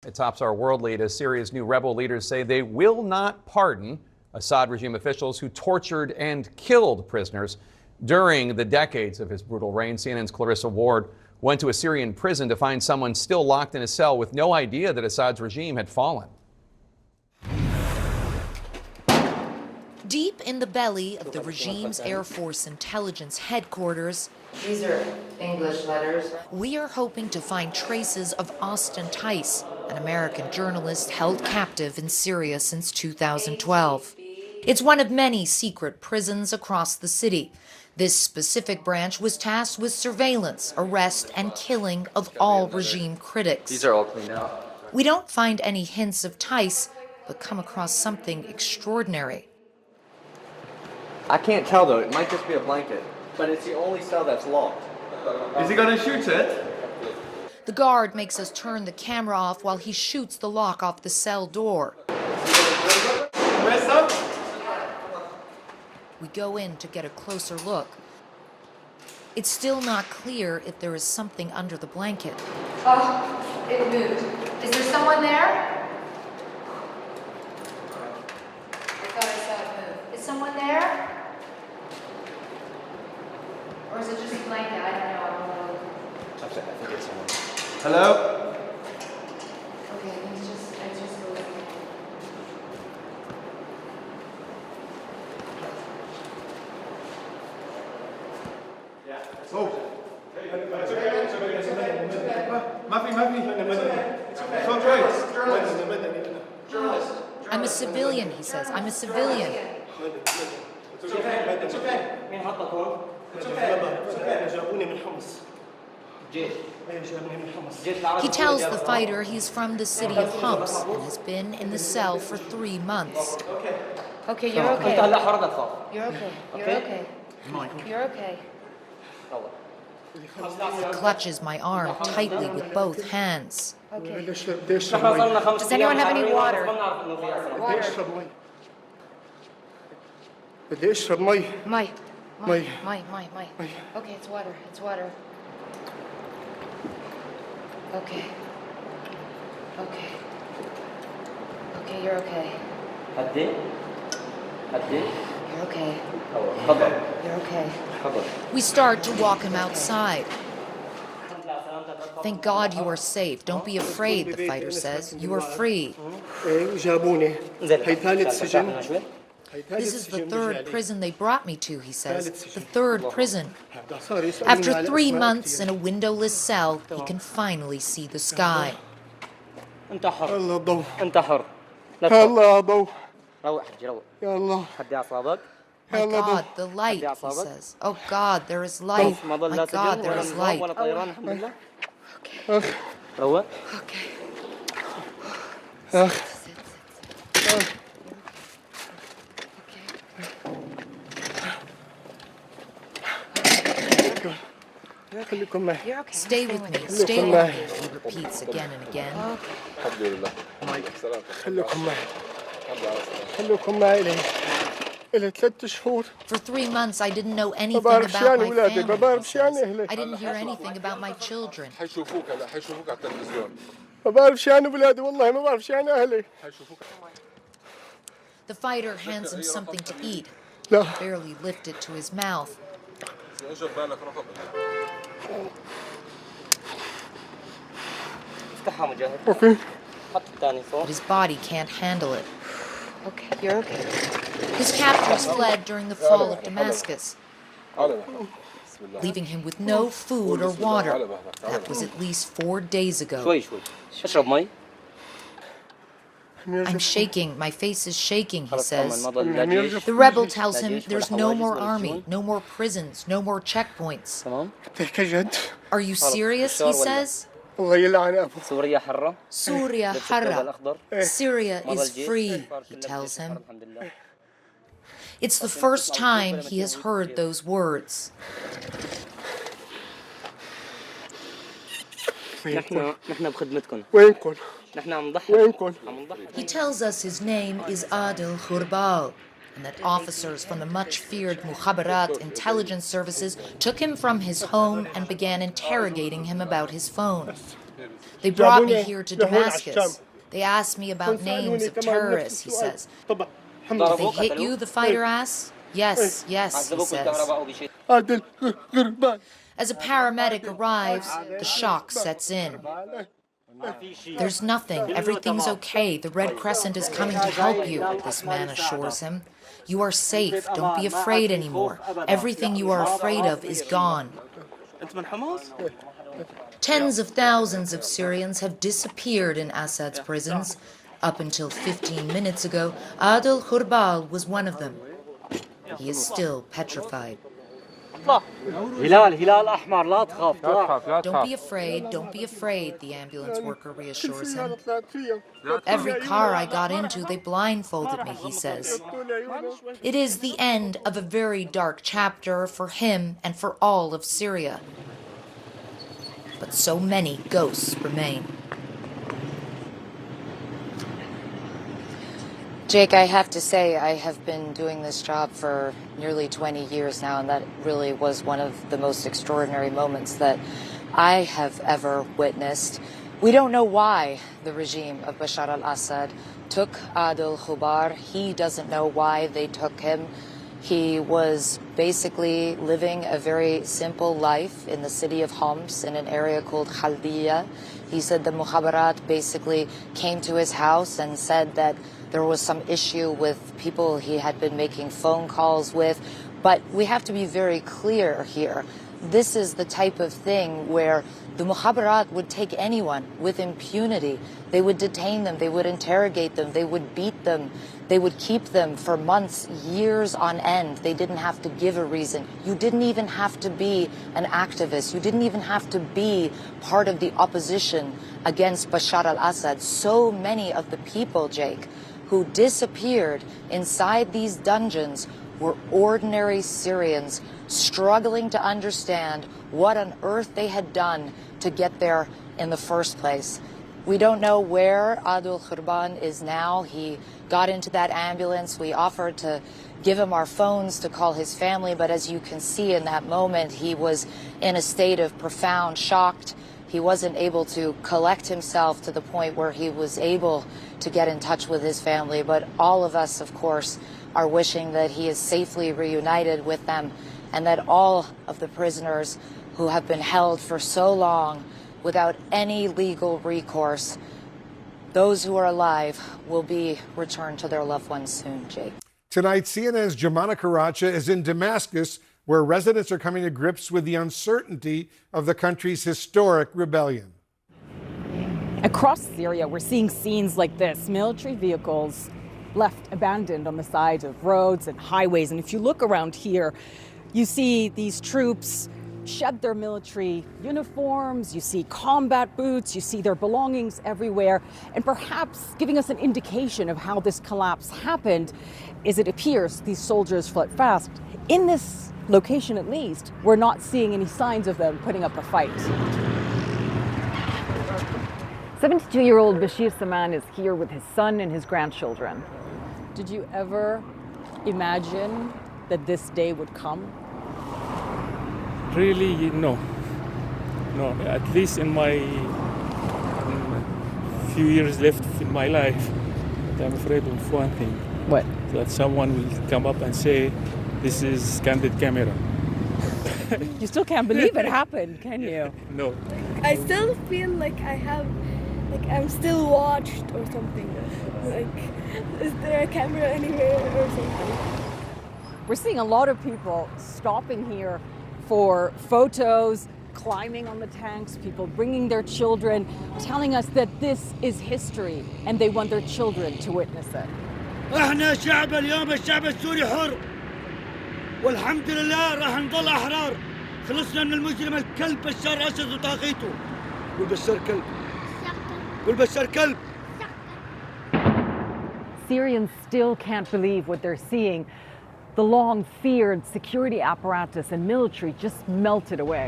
It tops our world lead as Syria's new rebel leaders say they will not pardon Assad regime officials who tortured and killed prisoners during the decades of his brutal reign. CNN's Clarissa Ward went to a Syrian prison to find someone still locked in a cell with no idea that Assad's regime had fallen. Deep in the belly of the regime's Air Force intelligence headquarters, these are English letters. We are hoping to find traces of Austin Tice, an American journalist held captive in Syria since 2012. It's one of many secret prisons across the city. This specific branch was tasked with surveillance, arrest, and killing of all regime critics. These are all cleaned out. We don't find any hints of Tice, but come across something extraordinary. I can't tell though, it might just be a blanket, but it's the only cell that's locked. Is he gonna shoot it? The guard makes us turn the camera off while he shoots the lock off the cell door. We go in to get a closer look. It's still not clear if there is something under the blanket. Oh, it moved. Is there someone there? I thought I saw it move. Is someone there? Or is it just a blanket? I don't know. I think it's someone. Hello? Okay, I just moved. I'm a civilian, he says. I'm a civilian. He tells the fighter he's from the city of Homs and has been in the cell for 3 months. Okay, you're okay. You're okay. You're okay. You're okay. He clutches my arm tightly with both hands. Okay. Does anyone have any water? My. Okay, it's water. It's water. Okay. Okay. Okay, you're okay. You're okay. You're okay. We start to walk him outside. Thank God you are safe. Don't be afraid, the fighter says. You are free. This is the third prison they brought me to, he says. The third prison. After 3 months in a windowless cell, he can finally see the sky. My God, the light, he says. Oh God, there is light. My God, there is light. Okay. You're okay. Stay with me, stay with me, he repeats again and again. For 3 months, I didn't know anything about my family. I didn't hear anything about my children. The fighter hands him something to eat. He barely lifts it to his mouth. But his body can't handle it. Okay, you're okay. His captors fled during the fall of Damascus, leaving him with no food or water. That was at least 4 days ago. I'm shaking. My face is shaking, he says. The rebel tells him there's no more army, no more prisons, no more checkpoints. Are you serious, he says? Surya Harra. Syria is free, he tells him. It's the first time he has heard those words. He tells us his name is Adil Khurbal, and that officers from the much-feared Mukhabarat intelligence services took him from his home and began interrogating him about his phone. They brought me here to Damascus. They asked me about names of terrorists, he says. Did they hit you, the fighter asks. Yes, yes, he says. As a paramedic arrives, the shock sets in. There's nothing. Everything's okay. The Red Crescent is coming to help you, this man assures him. You are safe. Don't be afraid anymore. Everything you are afraid of is gone. Tens of thousands of Syrians have disappeared in Assad's prisons. Up until 15 minutes ago, Adel Khurbal was one of them. He is still petrified. Don't be afraid, the ambulance worker reassures him. Every car I got into, they blindfolded me, he says. It is the end of a very dark chapter for him and for all of Syria. But so many ghosts remain. Jake, I have to say, I have been doing this job for nearly 20 years now, and that really was one of the most extraordinary moments that I have ever witnessed. We don't know why the regime of Bashar al-Assad took Adel Khubar. He doesn't know why they took him. He was basically living a very simple life in the city of Homs in an area called Khaldiya. He said the Mukhabarat basically came to his house and said that there was some issue with people he had been making phone calls with. But we have to be very clear here. This is the type of thing where the Mukhabarat would take anyone with impunity. They would detain them, they would interrogate them, they would beat them, they would keep them for months, years on end. They didn't have to give a reason. You didn't even have to be an activist. You didn't even have to be part of the opposition against Bashar al-Assad. So many of the people, Jake, who disappeared inside these dungeons were ordinary Syrians struggling to understand what on earth they had done to get there in the first place. We don't know where Adel Khubar is now. He got into that ambulance. We offered to give him our phones to call his family, but as you can see in that moment, he was in a state of profound shock. He wasn't able to collect himself to the point where he was able to get in touch with his family. But all of us, of course, are wishing that he is safely reunited with them and that all of the prisoners who have been held for so long without any legal recourse, those who are alive, will be returned to their loved ones soon, Jake. Tonight, CNN's Jumana Karacha is in Damascus, where residents are coming to grips with the uncertainty of the country's historic rebellion. Across Syria, we're seeing scenes like this. Military vehicles left abandoned on the sides of roads and highways. And if you look around here, you see these troops shed their military uniforms, you see combat boots, you see their belongings everywhere. And perhaps giving us an indication of how this collapse happened is it appears these soldiers fled fast. In this location, at least, we're not seeing any signs of them putting up a fight. 72-year-old Bashir Saman is here with his son and his grandchildren. Did you ever imagine that this day would come? Really, no. No, at least in my few years left in my life, but I'm afraid of one thing. What? That someone will come up and say, this is candid camera. You still can't believe it happened, can you? No. I still feel like I'm still watched or something. Like, is there a camera anywhere or something? We're seeing a lot of people stopping here for photos, climbing on the tanks, people bringing their children, telling us that this is history and they want their children to witness it. احنا شعب اليوم الشعب السوري حر والحمد لله راح نضل احرار خلصنا من المجرم الكلب بشار اسد وطاقيته والبشار كلب والبشار كلب. Syrians still can't believe what they're seeing. The long-feared security apparatus and military just melted away.